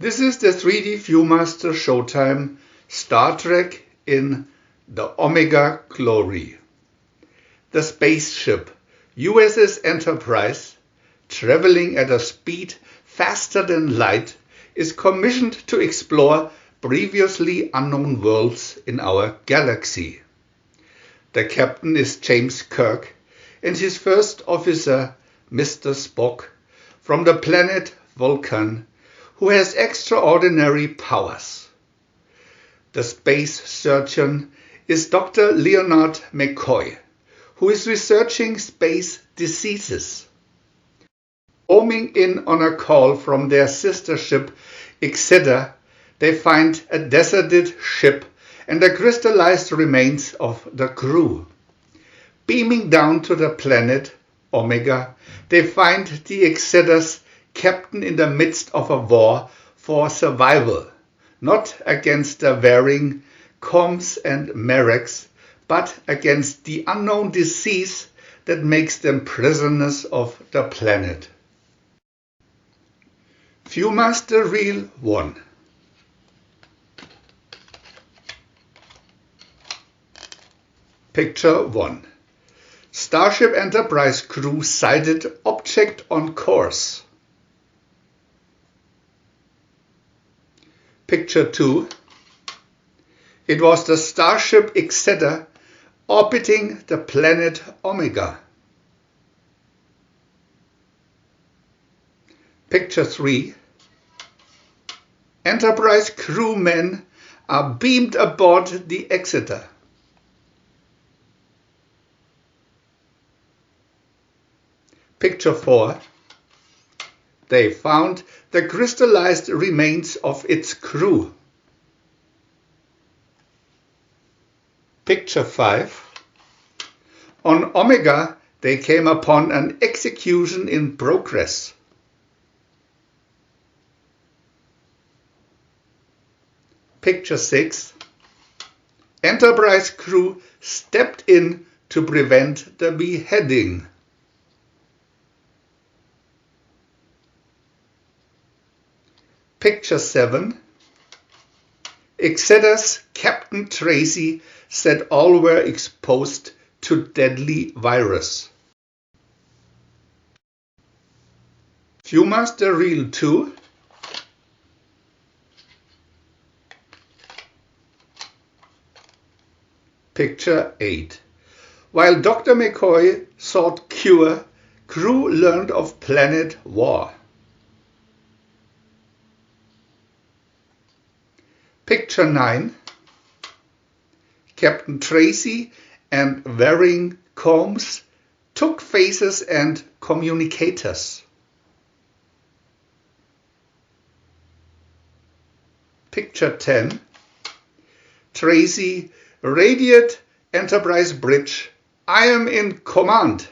This is the 3D Viewmaster Showtime Star Trek in the Omega Glory. The spaceship USS Enterprise, traveling at a speed faster than light, is commissioned to explore previously unknown worlds in our galaxy. The captain is James Kirk and his first officer, Mr. Spock, from the planet Vulcan, who has extraordinary powers. The space surgeon is Dr. Leonard McCoy, who is researching space diseases. Homing in on a call from their sister ship Exeter, they find a deserted ship and the crystallized remains of the crew. Beaming down to the planet Omega, they find the Exeter's captain in the midst of a war for survival, not against the warring Coms and Merricks, but against the unknown disease that makes them prisoners of the planet. Viewmaster Reel 1. Picture 1. Starship Enterprise crew sighted object on course. Picture 2. It was the Starship Exeter orbiting the planet Omega. Picture 3. Enterprise crewmen are beamed aboard the Exeter. Picture 4. They found the crystallized remains of its crew. Picture 5. On Omega, they came upon an execution in progress. Picture 6. Enterprise crew stepped in to prevent the beheading. Picture 7. Exeter's Captain Tracy said all were exposed to deadly virus. Viewmaster Reel 2. Picture 8. While Dr. McCoy sought cure, crew learned of planet war. Picture 9. Captain Tracy and Waring Combs took faces and communicators. Picture 10. Tracy radiated Enterprise bridge. I am in command.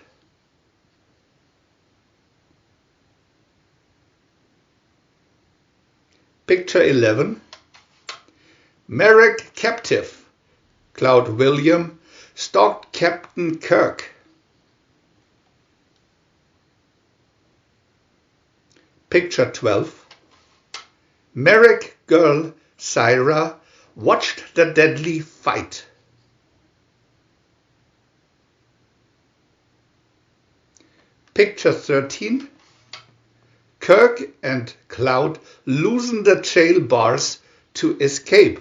Picture 11. Merrick captive. Cloud William stalked Captain Kirk. Picture 12. Merrick girl Syra watched the deadly fight. Picture 13. Kirk and Cloud loosen the jail bars to escape.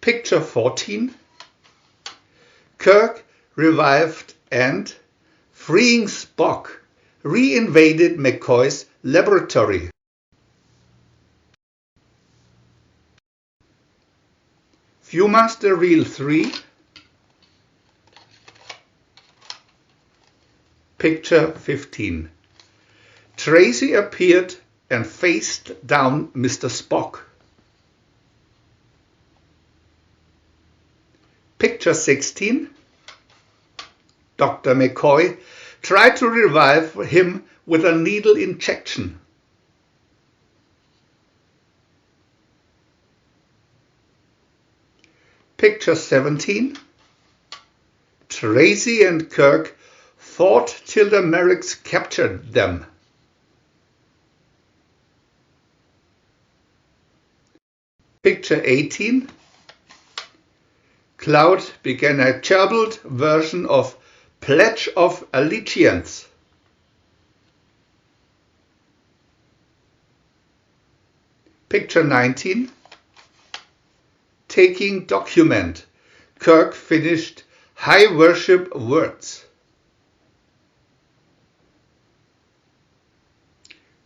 Picture 14. Kirk revived and, freeing Spock, re-invaded McCoy's laboratory. Viewmaster Reel 3. Picture 15. Tracy appeared and faced down Mr. Spock. Picture 16. Dr. McCoy tried to revive him with a needle injection. Picture 17. Tracy and Kirk fought till the Merricks captured them. Picture 18. Cloud began a garbled version of Pledge of Allegiance. Picture 19. Taking document. Kirk finished high worship words.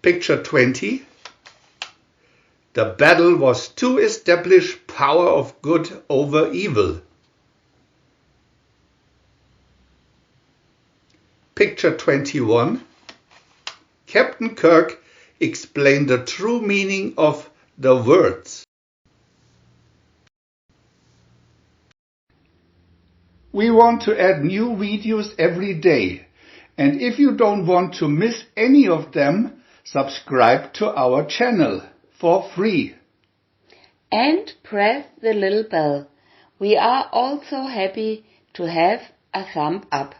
Picture 20. The battle was to establish power of good over evil. Picture 21. Captain Kirk explained the true meaning of the words. We want to add new videos every day, and if you don't want to miss any of them, subscribe to our channel for free. And press the little bell. We are also happy to have a thumb up.